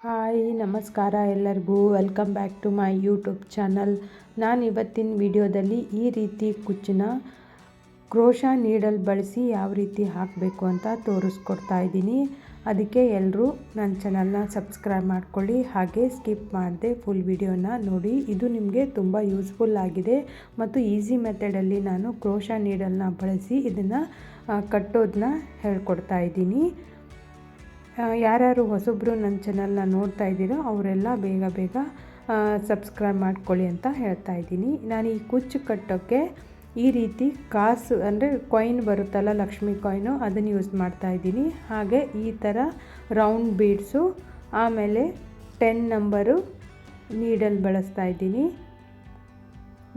Hi ನಮಸ್ಕಾರ ಎಲ್ಲರಿಗೂ welcome back to my YouTube channel. ನಾನು ಇವತ್ತಿನ ವಿಡಿಯೋದಲ್ಲಿ ಈ ರೀತಿ ಕುಚ್ಚನ್ನ ಕ್ರೋಶಾ ನೀಡಲ್ ಬಳಸಿ ಯಾವ ರೀತಿ ಹಾಕಬೇಕು ಅಂತ ತೋರಿಸ್ಕೊಡ್ತಾ ಇದ್ದೀನಿ. ಅದಕ್ಕೆ ಎಲ್ಲರೂ ನನ್ನ ಚಾನಲ್ನ ಸಬ್ಸ್ಕ್ರೈಬ್ ಮಾಡ್ಕೊಳ್ಳಿ, ಹಾಗೆ ಸ್ಕಿಪ್ ಮಾಡದೆ ಫುಲ್ ವಿಡಿಯೋನ ನೋಡಿ. ಇದು ನಿಮಗೆ ತುಂಬ ಯೂಸ್ಫುಲ್ ಆಗಿದೆ ಮತ್ತು ಈಸಿ ಮೆಥಡಲ್ಲಿ ನಾನು ಕ್ರೋಶಾ ನೀಡಲ್ನ ಬಳಸಿ ಇದನ್ನು ಕಟ್ಟೋದನ್ನ ಹೇಳ್ಕೊಡ್ತಾ ಇದ್ದೀನಿ. ಯಾರ್ಯಾರು ಹೊಸಬ್ರು ನನ್ನ ಚಾನಲ್ನ ನೋಡ್ತಾ ಇದ್ದೀರೋ ಅವರೆಲ್ಲ ಬೇಗ ಸಬ್ಸ್ಕ್ರೈಬ್ ಮಾಡ್ಕೊಳ್ಳಿ ಅಂತ ಹೇಳ್ತಾ ಇದ್ದೀನಿ. ನಾನು ಈ ಕುಚ್ಚು ಕಟ್ಟೋಕ್ಕೆ ಈ ರೀತಿ ಕಾಸು ಅಂದರೆ ಕಾಯಿನ್ ಬರುತ್ತಲ್ಲ, ಲಕ್ಷ್ಮಿ ಕಾಯಿನು, ಅದನ್ನು ಯೂಸ್ ಮಾಡ್ತಾ ಇದ್ದೀನಿ. ಹಾಗೆ ಈ ಥರ ರೌಂಡ್ ಬೀಡ್ಸು, ಆಮೇಲೆ 10 ನಂಬರು ನೀಡಲ್ ಬಳಸ್ತಾ ಇದ್ದೀನಿ,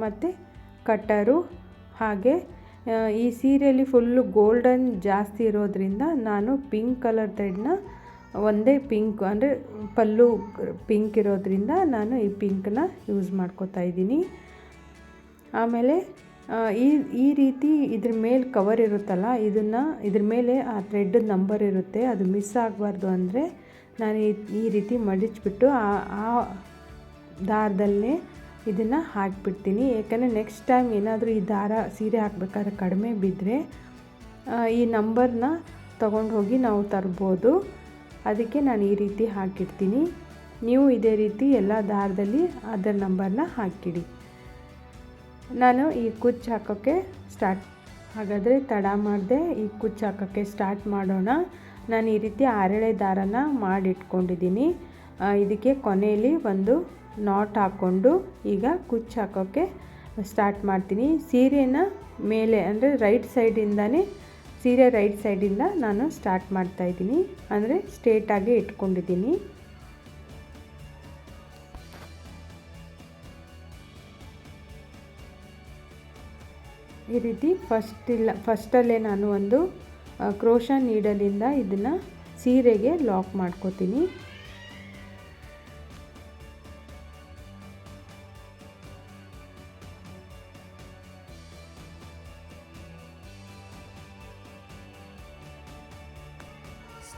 ಮತ್ತು ಕಟ್ಟರು. ಹಾಗೆ ಈ ಸೀರೆಯಲ್ಲಿ ಫುಲ್ಲು ಗೋಲ್ಡನ್ ಜಾಸ್ತಿ ಇರೋದ್ರಿಂದ ನಾನು ಪಿಂಕ್ ಕಲರ್ ಥ್ರೆಡ್ನ ಒಂದೇ ಪಿಂಕ್ ಅಂದರೆ ಪಲ್ಲು ಪಿಂಕ್ ಇರೋದ್ರಿಂದ ನಾನು ಈ ಪಿಂಕನ್ನ ಯೂಸ್ ಮಾಡ್ಕೋತಾ ಇದ್ದೀನಿ. ಆಮೇಲೆ ಈ ರೀತಿ ಇದ್ರ ಮೇಲೆ ಕವರ್ ಇರುತ್ತಲ್ಲ, ಇದ್ರ ಮೇಲೆ ಆ ಥ್ರೆಡ್ ನಂಬರ್ ಇರುತ್ತೆ, ಅದು ಮಿಸ್ ಆಗಬಾರ್ದು ಅಂದರೆ ನಾನು ಈ ರೀತಿ ಮಡಿಚಿಬಿಟ್ಟು ಆ ದಾರದಲ್ಲೇ ಇದನ್ನು ಹಾಕಿಬಿಡ್ತೀನಿ. ಯಾಕಂದರೆ ನೆಕ್ಸ್ಟ್ ಟೈಮ್ ಏನಾದರೂ ಈ ದಾರ ಸೀರೆ ಹಾಕಬೇಕಾದ್ರೆ ಕಡಿಮೆ ಬಿದ್ದರೆ ಈ ನಂಬರ್ನ ತೊಗೊಂಡು ಹೋಗಿ ನಾವು ತರ್ಬೋದು. ಅದಕ್ಕೆ ನಾನು ಈ ರೀತಿ ಹಾಕಿಡ್ತೀನಿ. ನೀವು ಇದೇ ರೀತಿ ಎಲ್ಲ ದಾರದಲ್ಲಿ ಅದರ ನಂಬರ್ನ ಹಾಕಿಡಿ. ನಾನು ಈ ಕುಚ್ಚು ಹಾಕೋಕ್ಕೆ ಹಾಗಾದರೆ ತಡ ಮಾಡದೆ ಈ ಕುಚ್ಚು ಹಾಕೋಕ್ಕೆ ಸ್ಟಾರ್ಟ್ ಮಾಡೋಣ. ನಾನು ಈ ರೀತಿ ಆರೆಳೆ ದಾರನ ಮಾಡಿಟ್ಕೊಂಡಿದ್ದೀನಿ. ಇದಕ್ಕೆ ಕೊನೆಯಲ್ಲಿ ಒಂದು ನಾಟ್ ಹಾಕ್ಕೊಂಡು ಈಗ ಕುಚ್ಚು ಹಾಕೋಕ್ಕೆ ಸ್ಟಾರ್ಟ್ ಮಾಡ್ತೀನಿ. ಸೀರೆನ ಮೇಲೆ ಅಂದರೆ ಸೀರೆ ರೈಟ್ ಸೈಡಿಂದ ನಾನು ಸ್ಟಾರ್ಟ್ ಮಾಡ್ತಾಯಿದ್ದೀನಿ, ಅಂದರೆ ಸ್ಟ್ರೇಟಾಗಿ ಇಟ್ಕೊಂಡಿದ್ದೀನಿ. ಈ ರೀತಿ ಫಸ್ಟಲ್ಲೇ ನಾನು ಒಂದು ಕ್ರೋಶಾ ನೀಡಲಿಂದ ಇದನ್ನು ಸೀರೆಗೆ ಲಾಕ್ ಮಾಡ್ಕೋತೀನಿ.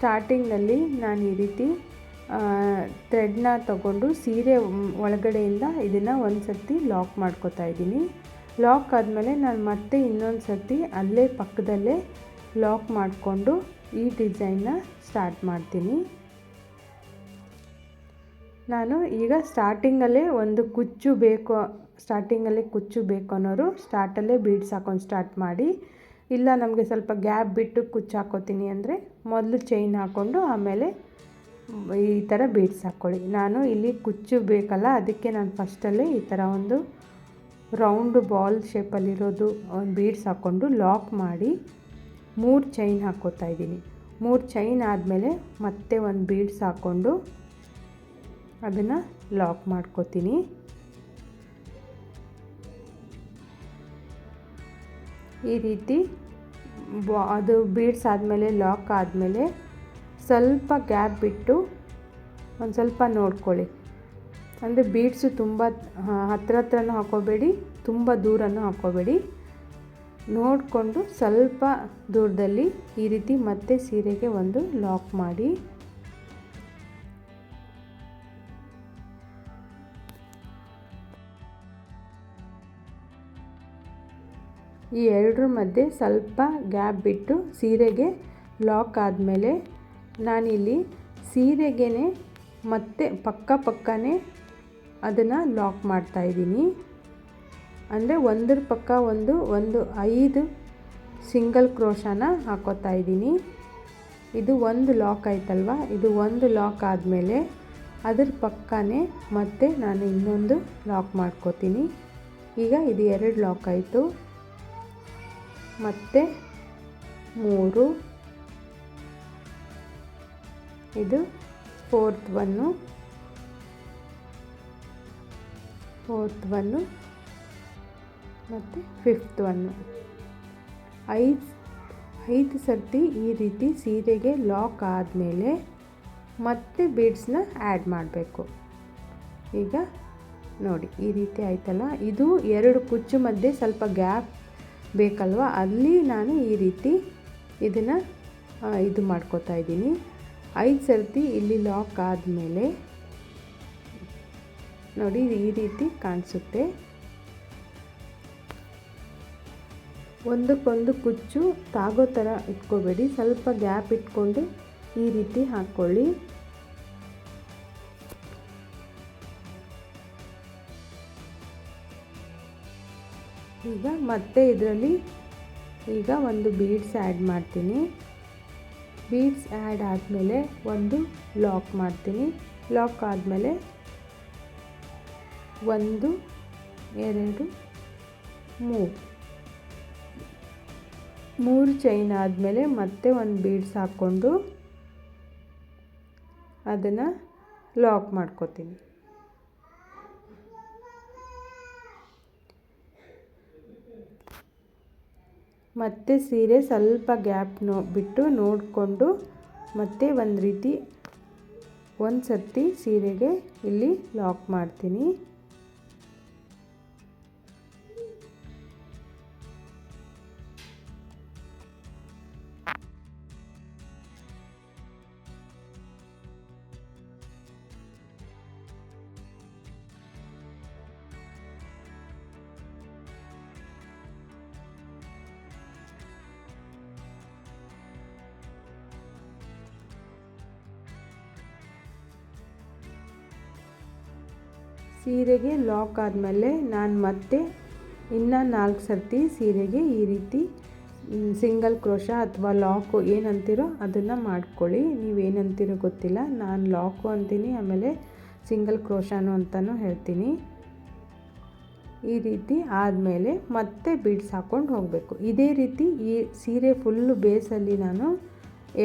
ಸ್ಟಾರ್ಟಿಂಗಲ್ಲಿ ನಾನು ಈ ರೀತಿ ಥ್ರೆಡ್ನ ತಗೊಂಡು ಸೀರೆ ಒಳಗಡೆಯಿಂದ ಇದನ್ನು ಒಂದು ಸರ್ತಿ ಲಾಕ್ ಮಾಡ್ಕೋತಾ ಇದ್ದೀನಿ. ಲಾಕ್ ಆದಮೇಲೆ ನಾನು ಮತ್ತೆ ಇನ್ನೊಂದು ಸರ್ತಿ ಅಲ್ಲೇ ಪಕ್ಕದಲ್ಲೇ ಲಾಕ್ ಮಾಡಿಕೊಂಡು ಈ ಡಿಸೈನ್ನ ಸ್ಟಾರ್ಟ್ ಮಾಡ್ತೀನಿ. ನಾನು ಈಗ ಸ್ಟಾರ್ಟಿಂಗಲ್ಲೇ ಕುಚ್ಚು ಬೇಕು ಅನ್ನೋರು ಸ್ಟಾರ್ಟಲ್ಲೇ ಬೀಡ್ಸ್ ಹಾಕೊಂಡು ಸ್ಟಾರ್ಟ್ ಮಾಡಿ, ಇಲ್ಲ ನಮಗೆ ಸ್ವಲ್ಪ ಗ್ಯಾಪ್ ಬಿಟ್ಟು ಕುಚ್ಚು ಹಾಕೋತೀನಿ ಅಂದರೆ ಮೊದಲು ಚೈನ್ ಹಾಕ್ಕೊಂಡು ಆಮೇಲೆ ಈ ಥರ ಬೀಡ್ಸ್ ಹಾಕ್ಕೊಳ್ಳಿ. ನಾನು ಇಲ್ಲಿ ಕುಚ್ಚು ಬೇಕಲ್ಲ, ಅದಕ್ಕೆ ನಾನು ಫಸ್ಟಲ್ಲೇ ಈ ಥರ ಒಂದು ರೌಂಡ್ ಬಾಲ್ ಶೇಪಲ್ಲಿರೋದು ಒಂದು ಬೀಡ್ಸ್ ಹಾಕ್ಕೊಂಡು ಲಾಕ್ ಮಾಡಿ 3 ಚೈನ್ ಹಾಕ್ಕೋತಾ ಇದ್ದೀನಿ. 3 ಚೈನ್ ಆದಮೇಲೆ ಮತ್ತೆ ಒಂದು ಬೀಡ್ಸ್ ಹಾಕ್ಕೊಂಡು ಅದನ್ನು ಲಾಕ್ ಮಾಡ್ಕೋತೀನಿ. ಈ ರೀತಿ ಅದು ಬೀಡ್ಸ್ ಆದಮೇಲೆ ಲಾಕ್ ಆದಮೇಲೆ ಸ್ವಲ್ಪ ಗ್ಯಾಪ್ ಬಿಟ್ಟು ಒಂದು ಸ್ವಲ್ಪ ನೋಡ್ಕೊಳ್ಳಿ. ಅಂದರೆ ಬೀಡ್ಸು ತುಂಬ ಹತ್ರನೂ ಹಾಕೋಬೇಡಿ, ತುಂಬ ದೂರನೂ ಹಾಕೋಬೇಡಿ. ನೋಡಿಕೊಂಡು ಸ್ವಲ್ಪ ದೂರದಲ್ಲಿ ಈ ರೀತಿ ಮತ್ತೆ ಸೀರೆಗೆ ಒಂದು ಲಾಕ್ ಮಾಡಿ ಈ ಎರಡರ ಮಧ್ಯೆ ಸ್ವಲ್ಪ ಗ್ಯಾಪ್ ಬಿಟ್ಟು ಸೀರೆಗೆ ಲಾಕ್ ಆದಮೇಲೆ ನಾನಿಲ್ಲಿ ಸೀರೆಗೇ ಮತ್ತೆ ಪಕ್ಕನೇ ಅದನ್ನು ಲಾಕ್ ಮಾಡ್ತಾಯಿದ್ದೀನಿ. ಅಂದರೆ ಒಂದರ ಪಕ್ಕ ಒಂದು 5 ಸಿಂಗಲ್ ಕ್ರೋಶಾನ ಹಾಕೋತಾ ಇದ್ದೀನಿ. ಇದು ಒಂದು ಲಾಕ್ ಆಯ್ತಲ್ವ, ಇದು ಒಂದು ಲಾಕ್ ಆದಮೇಲೆ ಅದರ ಪಕ್ಕನೇ ಮತ್ತೆ ನಾನು ಇನ್ನೊಂದು ಲಾಕ್ ಮಾಡ್ಕೋತೀನಿ. ಈಗ ಇದು 2 ಲಾಕ್ ಆಯಿತು, ಮತ್ತು 3, ಇದು 4th ಒನ್ನು ಮತ್ತು 5th ಒನ್ನು. 5 ಸರ್ತಿ ಈ ರೀತಿ ಸೀರೆಗೆ ಲಾಕ್ ಆದಮೇಲೆ ಮತ್ತೆ ಬೀಡ್ಸ್ನ ಆ್ಯಡ್ ಮಾಡಬೇಕು. ಈಗ ನೋಡಿ ಈ ರೀತಿ ಆಯ್ತಲ್ಲ, ಇದು 2 ಕುಚ್ಚು ಮಧ್ಯೆ ಸ್ವಲ್ಪ ಗ್ಯಾಪ್ ಬೇಕಲ್ವ, ಅಲ್ಲಿ ನಾನು ಈ ರೀತಿ ಇದನ್ನು ಮಾಡ್ಕೋತಾ ಇದ್ದೀನಿ. 5 ಸರ್ತಿ ಇಲ್ಲಿ ಲಾಕ್ ಆದಮೇಲೆ ನೋಡಿ ಈ ರೀತಿ ಕಾಣಿಸುತ್ತೆ. ಒಂದಕ್ಕೊಂದು ಕುಚ್ಚು ತಾಗೋ ಥರ ಇಟ್ಕೋಬೇಡಿ, ಸ್ವಲ್ಪ ಗ್ಯಾಪ್ ಇಟ್ಕೊಂಡು ಈ ರೀತಿ ಹಾಕ್ಕೊಳ್ಳಿ. ಈಗ ಮತ್ತೆ ಇದರಲ್ಲಿ ಈಗ ಒಂದು ಬೀಡ್ಸ್ ಆ್ಯಡ್ ಮಾಡ್ತೀನಿ. ಬೀಡ್ಸ್ ಆ್ಯಡ್ ಆದಮೇಲೆ ಒಂದು ಲಾಕ್ ಮಾಡ್ತೀನಿ. ಲಾಕ್ ಆದಮೇಲೆ 1 2 3 ಚೈನ್ ಆದಮೇಲೆ ಮತ್ತೆ ಒಂದು ಬೀಡ್ಸ್ ಹಾಕ್ಕೊಂಡು ಅದನ್ನು ಲಾಕ್ ಮಾಡ್ಕೋತೀನಿ. ಮತ್ತೆ ಸೀರೆ ಸ್ವಲ್ಪ ಗ್ಯಾಪ್ ಬಿಟ್ಟು ನೋಡಿಕೊಂಡು ಮತ್ತೆ ಒಂದು ಸರ್ತಿ ಸೀರೆಗೆ ಇಲ್ಲಿ ಲಾಕ್ ಮಾಡ್ತೀನಿ. ಸೀರೆಗೆ ಲಾಕ್ ಆದಮೇಲೆ ನಾನು ಮತ್ತೆ ಇನ್ನು 4 ಸರ್ತಿ ಸೀರೆಗೆ ಈ ರೀತಿ ಸಿಂಗಲ್ ಕ್ರೋಶಾ ಅಥವಾ ಲಾಕು ಏನಂತೀರೋ ಅದನ್ನು ಮಾಡ್ಕೊಳ್ಳಿ. ನೀವೇನಂತೀರೋ ಗೊತ್ತಿಲ್ಲ, ನಾನು ಲಾಕು ಅಂತೀನಿ, ಆಮೇಲೆ ಸಿಂಗಲ್ ಕ್ರೋಶಾನು ಅಂತಲೂ ಹೇಳ್ತೀನಿ. ಈ ರೀತಿ ಆದಮೇಲೆ ಮತ್ತೆ ಬೀಡ್ಸ್ ಹಾಕ್ಕೊಂಡು ಹೋಗಬೇಕು. ಇದೇ ರೀತಿ ಈ ಸೀರೆ ಫುಲ್ಲು ಬೇಸಲ್ಲಿ ನಾನು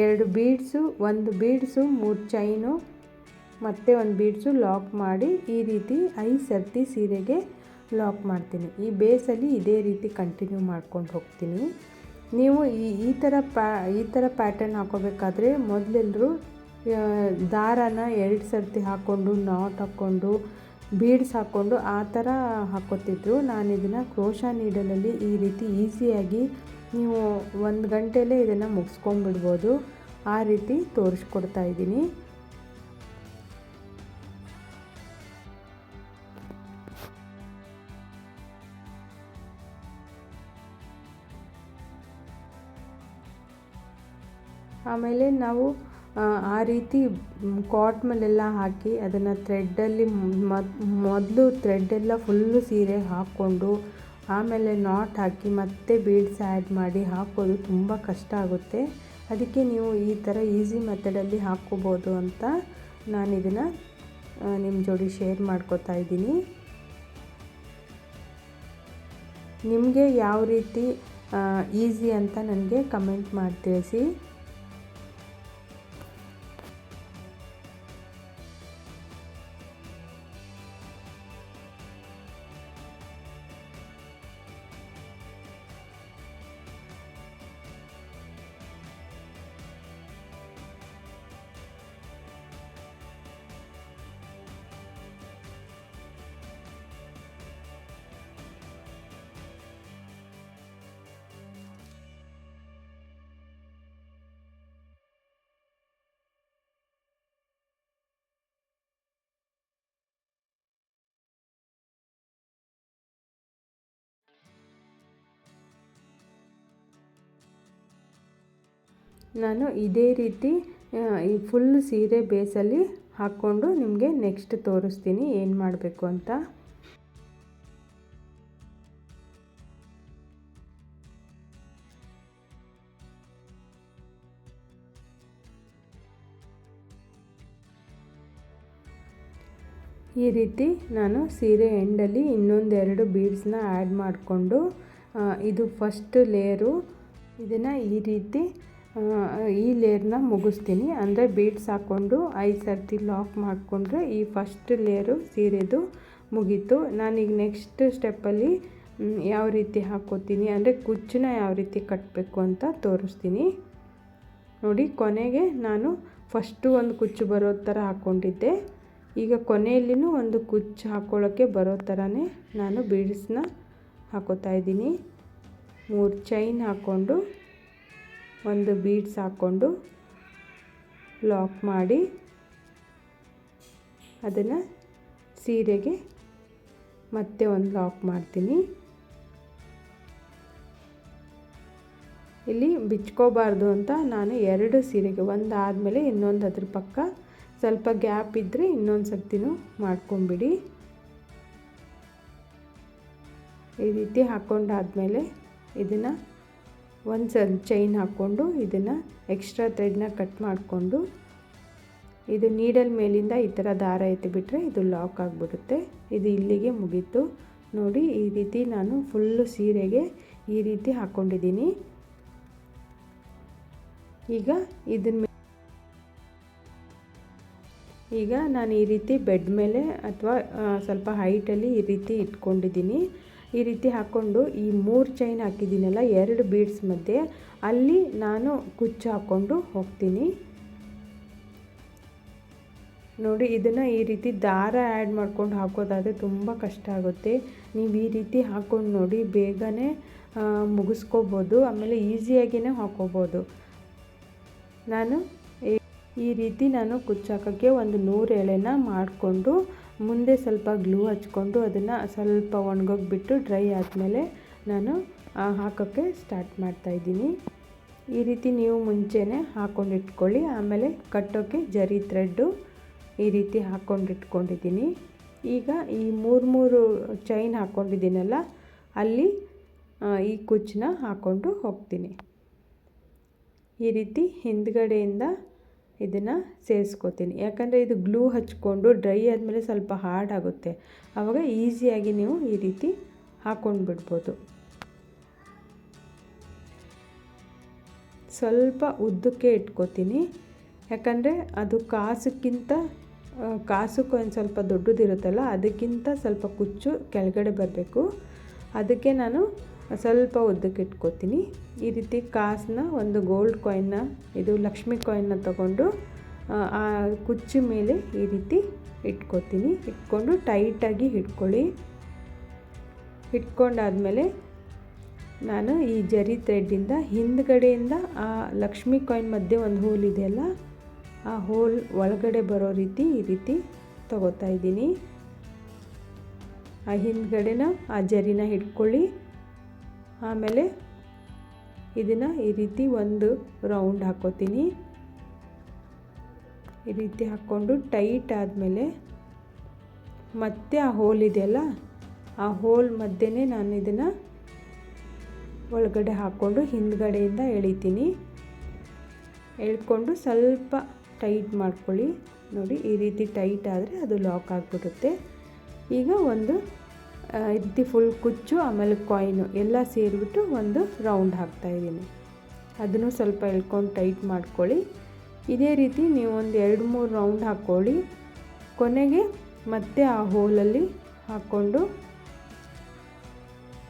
2 ಬೀಡ್ಸು, 1 ಬೀಡ್ಸು, 3 ಚೈನು ಮತ್ತು 1 ಬೀಡ್ಸು ಲಾಕ್ ಮಾಡಿ ಈ ರೀತಿ 5 ಸರ್ತಿ ಸೀರೆಗೆ ಲಾಕ್ ಮಾಡ್ತೀನಿ. ಈ ಬೇಸಲ್ಲಿ ಇದೇ ರೀತಿ ಕಂಟಿನ್ಯೂ ಮಾಡ್ಕೊಂಡು ಹೋಗ್ತೀನಿ. ನೀವು ಈ ಥರ ಪ್ಯಾಟರ್ನ್ ಹಾಕೋಬೇಕಾದ್ರೆ ಮೊದಲೆಲ್ಲರೂ ದಾರನ 2 ಸರ್ತಿ ಹಾಕ್ಕೊಂಡು ನಾಟ್ ಹಾಕ್ಕೊಂಡು ಬೀಡ್ಸ್ ಹಾಕ್ಕೊಂಡು ಆ ಥರ ಹಾಕ್ಕೋತಿದ್ರು. ನಾನು ಇದನ್ನು ಕ್ರೋಶಾ ನೀಡಲಲ್ಲಿ ಈ ರೀತಿ ಈಸಿಯಾಗಿ ನೀವು 1 ಗಂಟೆಯಲ್ಲೇ ಇದನ್ನು ಮುಗಿಸ್ಕೊಂಡ್ಬಿಡ್ಬೋದು. ಆ ರೀತಿ ತೋರಿಸ್ಕೊಡ್ತಾ ಇದ್ದೀನಿ. ಆಮೇಲೆ ನಾವು ಆ ರೀತಿ ಕಾಟ್ ಮೇಲೆಲ್ಲ ಹಾಕಿ ಅದನ್ನು ಥ್ರೆಡ್ಡಲ್ಲಿ ಮೊದಲು ಥ್ರೆಡ್ಡೆಲ್ಲ ಫುಲ್ಲು ಸೀರೆ ಹಾಕ್ಕೊಂಡು ಆಮೇಲೆ ನಾಟ್ ಹಾಕಿ ಮತ್ತೆ ಬೀಡ್ಸ್ ಆ್ಯಡ್ ಮಾಡಿ ಹಾಕೋದು ತುಂಬ ಕಷ್ಟ ಆಗುತ್ತೆ. ಅದಕ್ಕೆ ನೀವು ಈ ಥರ ಈಸಿ ಮೆಥಡಲ್ಲಿ ಹಾಕ್ಕೋಬೋದು ಅಂತ ನಾನು ಇದನ್ನು ನಿಮ್ಮ ಜೋಡಿ ಶೇರ್ ಮಾಡ್ಕೋತಾ ಇದ್ದೀನಿ. ನಿಮಗೆ ಯಾವ ರೀತಿ ಈಸಿ ಅಂತ ನನಗೆ ಕಮೆಂಟ್ ಮಾಡಿ ತಿಳಿಸಿ. ನಾನು ಇದೇ ರೀತಿ ಈ ಫುಲ್ ಸೀರೆ ಬೇಸಲ್ಲಿ ಹಾಕ್ಕೊಂಡು ನಿಮಗೆ ನೆಕ್ಸ್ಟ್ ತೋರಿಸ್ತೀನಿ ಏನು ಮಾಡಬೇಕು ಅಂತ. ಈ ರೀತಿ ನಾನು ಸೀರೆ ಎಂಡಲ್ಲಿ ಇನ್ನೊಂದು 2 ಬೀಡ್ಸ್ನ ಆ್ಯಡ್ ಮಾಡಿಕೊಂಡು ಇದು ಫಸ್ಟ್ ಲೇಯರು, ಇದನ್ನು ಈ ರೀತಿ ಈ ಲೇಯರ್ನ ಮುಗಿಸ್ತೀನಿ. ಅಂದರೆ ಬೀಡ್ಸ್ ಹಾಕ್ಕೊಂಡು 5 ಸರ್ತಿ ಲಾಕ್ ಮಾಡಿಕೊಂಡ್ರೆ ಈ ಫಸ್ಟ್ ಲೇಯರು ಸೀರೆದು ಮುಗೀತು. ನಾನೀಗ ನೆಕ್ಸ್ಟ್ ಸ್ಟೆಪ್ಪಲ್ಲಿ ಯಾವ ರೀತಿ ಹಾಕ್ಕೋತೀನಿ ಅಂದರೆ ಕುಚ್ಚನ್ನ ಯಾವ ರೀತಿ ಕಟ್ಟಬೇಕು ಅಂತ ತೋರಿಸ್ತೀನಿ. ನೋಡಿ, ಕೊನೆಗೆ ನಾನು ಫಸ್ಟು ಒಂದು ಕುಚ್ಚು ಬರೋ ಥರ ಹಾಕ್ಕೊಂಡಿದ್ದೆ. ಈಗ ಕೊನೆಯಲ್ಲಿನೂ ಒಂದು ಕುಚ್ಚು ಹಾಕ್ಕೊಳ್ಳೋಕ್ಕೆ ಬರೋ ಥರನೇ ನಾನು ಬೀಡ್ಸ್ನ ಹಾಕ್ಕೋತಾ ಇದ್ದೀನಿ. 3 ಚೈನ್ ಹಾಕ್ಕೊಂಡು 1 ಬೀಡ್ಸ್ ಹಾಕ್ಕೊಂಡು ಲಾಕ್ ಮಾಡಿ ಅದನ್ನು ಸೀರೆಗೆ ಮತ್ತೆ ಒಂದು ಲಾಕ್ ಮಾಡ್ತೀನಿ. ಇಲ್ಲಿ ಬಿಚ್ಕೋಬಾರ್ದು ಅಂತ ನಾನು 2 ಸೀರೆಗೆ ಒಂದು ಆದಮೇಲೆ ಇನ್ನೊಂದು ಅದ್ರ ಪಕ್ಕ ಸ್ವಲ್ಪ ಗ್ಯಾಪ್ ಇದ್ದರೆ ಇನ್ನೊಂದು ಸರ್ತಿನೂ ಮಾಡ್ಕೊಂಬಿಡಿ. ಈ ರೀತಿ ಹಾಕ್ಕೊಂಡಾದಮೇಲೆ ಇದನ್ನು ಒಂದು ಚೈನ್ ಹಾಕ್ಕೊಂಡು ಇದನ್ನು ಎಕ್ಸ್ಟ್ರಾ ಥ್ರೆಡ್ನ ಕಟ್ ಮಾಡಿಕೊಂಡು ಇದು ನೀಡಲ್ ಮೇಲಿಂದ ಈ ಥರ ದಾರ ಎತ್ತಿಬಿಟ್ರೆ ಇದು ಲಾಕ್ ಆಗಿಬಿಡುತ್ತೆ. ಇದು ಇಲ್ಲಿಗೆ ಮುಗೀತು ನೋಡಿ. ಈ ರೀತಿ ನಾನು ಫುಲ್ಲು ಸೀರೆಗೆ ಈ ರೀತಿ ಹಾಕ್ಕೊಂಡಿದ್ದೀನಿ. ಈಗ ನಾನು ಈ ರೀತಿ ಬೆಡ್ ಮೇಲೆ ಅಥವಾ ಸ್ವಲ್ಪ ಹೈಟಲ್ಲಿ ಈ ರೀತಿ ಇಟ್ಕೊಂಡಿದ್ದೀನಿ. ಈ ರೀತಿ ಹಾಕ್ಕೊಂಡು ಈ 3 ಚೈನ್ ಹಾಕಿದ್ದೀನಲ್ಲ 2 ಬೀಡ್ಸ್ ಮಧ್ಯೆ ಅಲ್ಲಿ ನಾನು ಕುಚ್ಚು ಹಾಕ್ಕೊಂಡು ಹೋಗ್ತೀನಿ ನೋಡಿ. ಇದನ್ನು ಈ ರೀತಿ ದಾರ ಆ್ಯಡ್ ಮಾಡ್ಕೊಂಡು ಹಾಕೋದಾದರೆ ತುಂಬ ಕಷ್ಟ ಆಗುತ್ತೆ. ನೀವು ಈ ರೀತಿ ಹಾಕ್ಕೊಂಡು ನೋಡಿ, ಬೇಗನೆ ಮುಗಿಸ್ಕೋಬೋದು, ಆಮೇಲೆ ಈಸಿಯಾಗಿಯೇ ಹಾಕೋಬೋದು. ಈ ರೀತಿ ನಾನು ಕುಚ್ಚು ಹಾಕೋಕ್ಕೆ ಒಂದು 100 ಎಳೆನ ಮಾಡಿಕೊಂಡು ಮುಂದೆ ಸ್ವಲ್ಪ ಗ್ಲೂ ಹಚ್ಕೊಂಡು ಅದನ್ನು ಸ್ವಲ್ಪ ಒಣಗೋಗ್ಬಿಟ್ಟು ಡ್ರೈ ಆದಮೇಲೆ ನಾನು ಹಾಕೋಕ್ಕೆ ಸ್ಟಾರ್ಟ್ ಮಾಡ್ತಾಯಿದ್ದೀನಿ. ಈ ರೀತಿ ನೀವು ಮುಂಚೆನೇ ಹಾಕ್ಕೊಂಡು ಇಟ್ಕೊಳ್ಳಿ. ಆಮೇಲೆ ಕಟ್ಟೋಕ್ಕೆ ಜರಿ ಥ್ರೆಡ್ಡು ಈ ರೀತಿ ಹಾಕ್ಕೊಂಡು ಇಟ್ಕೊಂಡಿದ್ದೀನಿ. ಈಗ ಈ 3 ಚೈನ್ ಹಾಕ್ಕೊಂಡಿದ್ದೀನಲ್ಲ ಅಲ್ಲಿ ಈ ಕುಚ್ಚನ್ನ ಹಾಕ್ಕೊಂಡು ಹೋಗ್ತೀನಿ. ಈ ರೀತಿ ಹಿಂದ್ಗಡೆಯಿಂದ ಇದನ್ನು ಸೇರಿಸ್ಕೋತೀನಿ. ಯಾಕಂದರೆ ಇದು ಗ್ಲೂ ಹಚ್ಕೊಂಡು ಡ್ರೈ ಆದಮೇಲೆ ಸ್ವಲ್ಪ ಹಾರ್ಡ್ ಆಗುತ್ತೆ. ಆವಾಗ ಈಸಿಯಾಗಿ ನೀವು ಈ ರೀತಿ ಹಾಕ್ಕೊಂಡು ಬಿಡ್ಬೋದು. ಸ್ವಲ್ಪ ಉದ್ದಕ್ಕೆ ಇಟ್ಕೋತೀನಿ, ಯಾಕಂದರೆ ಅದು ಕಾಸು ಕಾಯಿನ್ ಸ್ವಲ್ಪ ದೊಡ್ಡದಿರುತ್ತಲ್ಲ ಅದಕ್ಕಿಂತ ಸ್ವಲ್ಪ ಕುಚ್ಚು ಕೆಳಗಡೆ ಬರಬೇಕು. ಅದಕ್ಕೆ ನಾನು ಸ್ವಲ್ಪ ಉದ್ದಕ್ಕೆ ಇಟ್ಕೋತೀನಿ. ಈ ರೀತಿ ಕಾಸನ್ನ ಒಂದು ಗೋಲ್ಡ್ ಕಾಯಿನ್ನ, ಇದು ಲಕ್ಷ್ಮಿ ಕಾಯಿನ್ನ ತಗೊಂಡು ಆ ಕುಚ್ಚು ಮೇಲೆ ಈ ರೀತಿ ಇಟ್ಕೋತೀನಿ. ಇಟ್ಕೊಂಡು ಟೈಟಾಗಿ ಹಿಡ್ಕೊಳ್ಳಿ. ಇಟ್ಕೊಂಡಾದಮೇಲೆ ನಾನು ಈ ಜರಿ ಥ್ರೆಡ್ಡಿಂದ ಹಿಂದ್ಗಡೆಯಿಂದ ಆ ಲಕ್ಷ್ಮಿ ಕಾಯಿನ್ ಮಧ್ಯೆ ಒಂದು ಹೋಲ್ ಇದೆಯಲ್ಲ ಆ ಹೋಲ್ ಒಳಗಡೆ ಬರೋ ರೀತಿ ಈ ರೀತಿ ತಗೋತಾ ಇದ್ದೀನಿ. ಆ ಹಿಂದ್ಗಡೆನ ಆ ಜರಿನ ಹಿಡ್ಕೊಳ್ಳಿ. ಆಮೇಲೆ ಇದನ್ನು ಈ ರೀತಿ ಒಂದು ರೌಂಡ್ ಹಾಕೋತೀನಿ. ಈ ರೀತಿ ಹಾಕ್ಕೊಂಡು ಟೈಟ್ ಆದಮೇಲೆ ಮತ್ತೆ ಆ ಹೋಲ್ ಇದೆಯಲ್ಲ ಆ ಹೋಲ್ ಮಧ್ಯೆ ನಾನು ಇದನ್ನು ಒಳಗಡೆ ಹಾಕ್ಕೊಂಡು ಹಿಂದ್ಗಡೆಯಿಂದ ಎಳಿತೀನಿ. ಎಳ್ಕೊಂಡು ಸ್ವಲ್ಪ ಟೈಟ್ ಮಾಡ್ಕೊಳ್ಳಿ ನೋಡಿ. ಈ ರೀತಿ ಟೈಟ್ ಆದರೆ ಅದು ಲಾಕ್ ಆಗಿಬಿಡುತ್ತೆ. ಈಗ ಒಂದು ಈ ರೀತಿ ಫುಲ್ ಕುಚ್ಚು ಆಮೇಲೆ ಕಾಯಿನು ಎಲ್ಲ ಸೇರಿಬಿಟ್ಟು ಒಂದು ರೌಂಡ್ ಹಾಕ್ತಾಯಿದ್ದೀನಿ. ಅದನ್ನು ಸ್ವಲ್ಪ ಎಳ್ಕೊಂಡು ಟೈಟ್ ಮಾಡ್ಕೊಳ್ಳಿ. ಇದೇ ರೀತಿ ನೀವು ಒಂದು 2-3 ರೌಂಡ್ ಹಾಕ್ಕೊಳ್ಳಿ. ಕೊನೆಗೆ ಮತ್ತೆ ಆ ಹೋಲಲ್ಲಿ ಹಾಕ್ಕೊಂಡು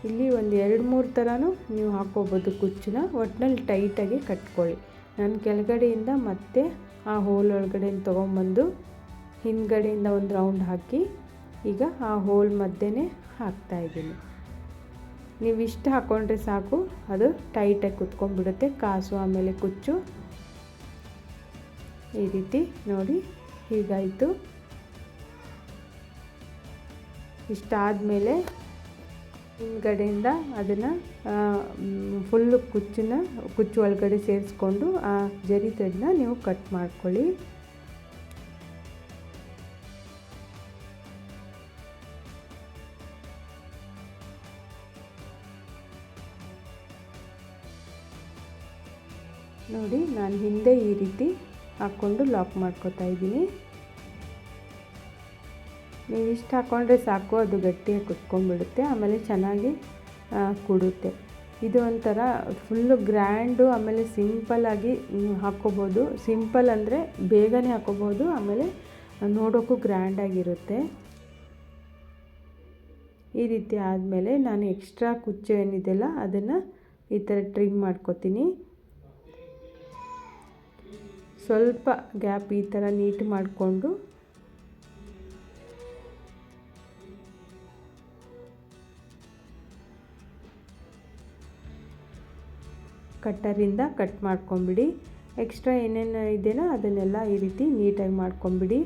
ಇಲ್ಲಿ ಒಂದು 2-3 ಥರನೂ ನೀವು ಹಾಕ್ಕೋಬೋದು ಕುಚ್ಚನ್ನ. ಒಟ್ಟಿನಲ್ಲಿ ಟೈಟಾಗಿ ಕಟ್ಕೊಳ್ಳಿ. ನಾನು ಕೆಳಗಡೆಯಿಂದ ಮತ್ತೆ ಆ ಹೋಲ್ ಒಳಗಡೆ ತೊಗೊಂಬಂದು ಹಿಂದ್ಗಡೆಯಿಂದ ಒಂದು ರೌಂಡ್ ಹಾಕಿ ಈಗ ಆ ಹೋಲ್ ಮಧ್ಯೆ ಹಾಕ್ತಾಯಿದ್ದೀನಿ. ನೀವು ಇಷ್ಟು ಹಾಕ್ಕೊಂಡ್ರೆ ಸಾಕು, ಅದು ಟೈಟಾಗಿ ಕುತ್ಕೊಂಡ್ಬಿಡುತ್ತೆ ಕಾಸು ಆಮೇಲೆ ಕುಚ್ಚು. ಈ ರೀತಿ ನೋಡಿ ಹೀಗಾಯಿತು. ಇಷ್ಟಾದಮೇಲೆ ಹಿಂದ್ಗಡೆಯಿಂದ ಅದನ್ನು ಫುಲ್ಲು ಕುಚ್ಚು ಒಳಗಡೆ ಸೇರಿಸ್ಕೊಂಡು ಆ ಜರಿ ಥ್ರೆಡ್ನ ನೀವು ಕಟ್ ಮಾಡ್ಕೊಳ್ಳಿ. ನೋಡಿ ನಾನು ಹಿಂದೆ ಈ ರೀತಿ ಹಾಕ್ಕೊಂಡು ಲಾಕ್ ಮಾಡ್ಕೊತಾ ಇದ್ದೀನಿ. ನೀವು ಇಷ್ಟು ಹಾಕ್ಕೊಂಡ್ರೆ ಸಾಕು, ಅದು ಗಟ್ಟಿಯಾಗಿ ಕುತ್ಕೊಂಡ್ಬಿಡುತ್ತೆ, ಆಮೇಲೆ ಚೆನ್ನಾಗಿ ಕೂಡುತ್ತೆ. ಇದು ಒಂಥರ ಫುಲ್ಲು ಗ್ರ್ಯಾಂಡು ಆಮೇಲೆ ಸಿಂಪಲ್ಲಾಗಿ ಹಾಕ್ಕೋಬೋದು. ಸಿಂಪಲ್ ಅಂದರೆ ಬೇಗನೆ ಹಾಕ್ಕೋಬೋದು, ಆಮೇಲೆ ನೋಡೋಕ್ಕೂ ಗ್ರ್ಯಾಂಡಾಗಿರುತ್ತೆ. ಈ ರೀತಿ ಆದಮೇಲೆ ನಾನು ಎಕ್ಸ್ಟ್ರಾ ಕುಚ್ಚು ಏನಿದೆಯಲ್ಲ ಅದನ್ನು ಈ ಥರ ಟ್ರಿಮ್ ಮಾಡ್ಕೊತೀನಿ. ಸ್ವಲ್ಪ ಗ್ಯಾಪ್ ಈ ಥರ ನೀಟ್ ಮಾಡಿಕೊಂಡು ಕಟ್ಟರಿಂದ ಕಟ್ ಮಾಡ್ಕೊಂಬಿಡಿ. ಎಕ್ಸ್ಟ್ರಾ ಏನೇನು ಇದೆಯೋ ಅದನ್ನೆಲ್ಲ ಈ ರೀತಿ ನೀಟಾಗಿ ಮಾಡ್ಕೊಂಬಿಡಿ.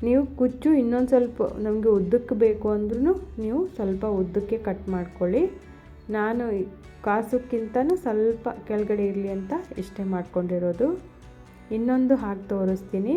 ನೀವು ಕುಚ್ಚು ಇನ್ನೊಂದು ಸ್ವಲ್ಪ ನಮಗೆ ಉದ್ದಕ್ಕೆ ಬೇಕು ಅಂದ್ರೂ ನೀವು ಸ್ವಲ್ಪ ಉದ್ದಕ್ಕೆ ಕಟ್ ಮಾಡ್ಕೊಳ್ಳಿ. ನಾನು ಕಾಸುಕ್ಕಿಂತನೂ ಸ್ವಲ್ಪ ಕೆಳಗಡೆ ಇರಲಿ ಅಂತ ಇಷ್ಟೇ ಮಾಡ್ಕೊಂಡಿರೋದು. ಇನ್ನೊಂದು ಹಾಕಿ ತೋರಿಸ್ತೀನಿ.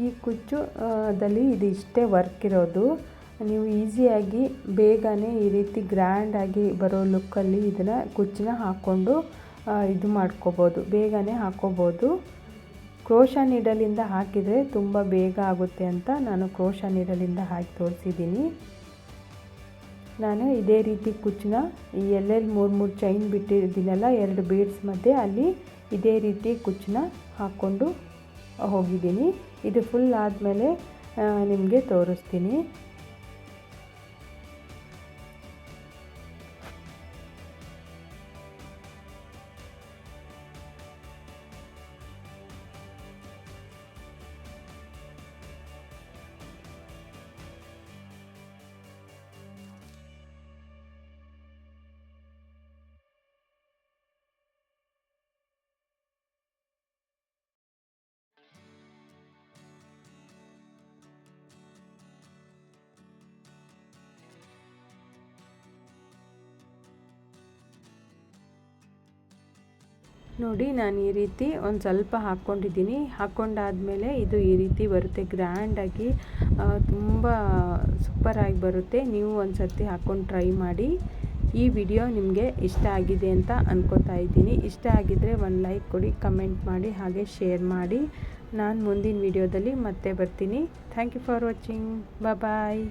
ಈ ಕುಚ್ಚು ದಲ್ಲಿ ಇದು ಇಷ್ಟೇ ವರ್ಕ್ ಇರೋದು. ನೀವು ಈಸಿಯಾಗಿ ಬೇಗನೆ ಈ ರೀತಿ ಗ್ರ್ಯಾಂಡಾಗಿ ಬರೋ ಲುಕ್ಕಲ್ಲಿ ಇದನ್ನು ಕುಚ್ಚನ್ನ ಹಾಕ್ಕೊಂಡು ಇದು ಮಾಡ್ಕೋಬೋದು, ಬೇಗನೆ ಹಾಕ್ಕೋಬೋದು. ಕ್ರೋಶಾ ನೀಡಲಿಂದ ಹಾಕಿದರೆ ತುಂಬ ಬೇಗ ಆಗುತ್ತೆ ಅಂತ ನಾನು ಕ್ರೋಶಾ ನೀಡಲಿಂದ ಹಾಕಿ ತೋರಿಸಿದ್ದೀನಿ. ನಾನು ಇದೇ ರೀತಿ ಕುಚ್ಚನ್ನ ಎಲ್ಲೆಲ್ಲಿ 3 ಚೈನ್ ಬಿಟ್ಟಿದ್ದೀನಲ್ಲ 2 ಬೀಡ್ಸ್ ಮಧ್ಯೆ ಅಲ್ಲಿ ಇದೇ ರೀತಿ ಕುಚ್ಚನ್ನ ಹಾಕ್ಕೊಂಡು ಹೋಗಿದ್ದೀನಿ. ಇದು ಫುಲ್ ಆದಮೇಲೆ ನಿಮಗೆ ತೋರಿಸ್ತೀನಿ. ನೋಡಿ ನಾನು ಈ ರೀತಿ ಒಂದು ಸ್ವಲ್ಪ ಹಾಕ್ಕೊಂಡಿದ್ದೀನಿ. ಹಾಕ್ಕೊಂಡಾದಮೇಲೆ ಇದು ಈ ರೀತಿ ಬರುತ್ತೆ, ಗ್ರ್ಯಾಂಡಾಗಿ ತುಂಬ ಸೂಪರಾಗಿ ಬರುತ್ತೆ. ನೀವು ಒಂದು ಸರ್ತಿ ಹಾಕ್ಕೊಂಡು ಟ್ರೈ ಮಾಡಿ. ಈ ವಿಡಿಯೋ ನಿಮಗೆ ಇಷ್ಟ ಆಗಿದೆ ಅಂತ ಅನ್ಕೋತಾ ಇದ್ದೀನಿ. ಇಷ್ಟ ಆಗಿದ್ದರೆ ಒಂದು ಲೈಕ್ ಕೊಡಿ, ಕಮೆಂಟ್ ಮಾಡಿ, ಹಾಗೆ ಶೇರ್ ಮಾಡಿ. ನಾನು ಮುಂದಿನ ವಿಡಿಯೋದಲ್ಲಿ ಮತ್ತೆ ಬರ್ತೀನಿ. Thank you for watching. Bye.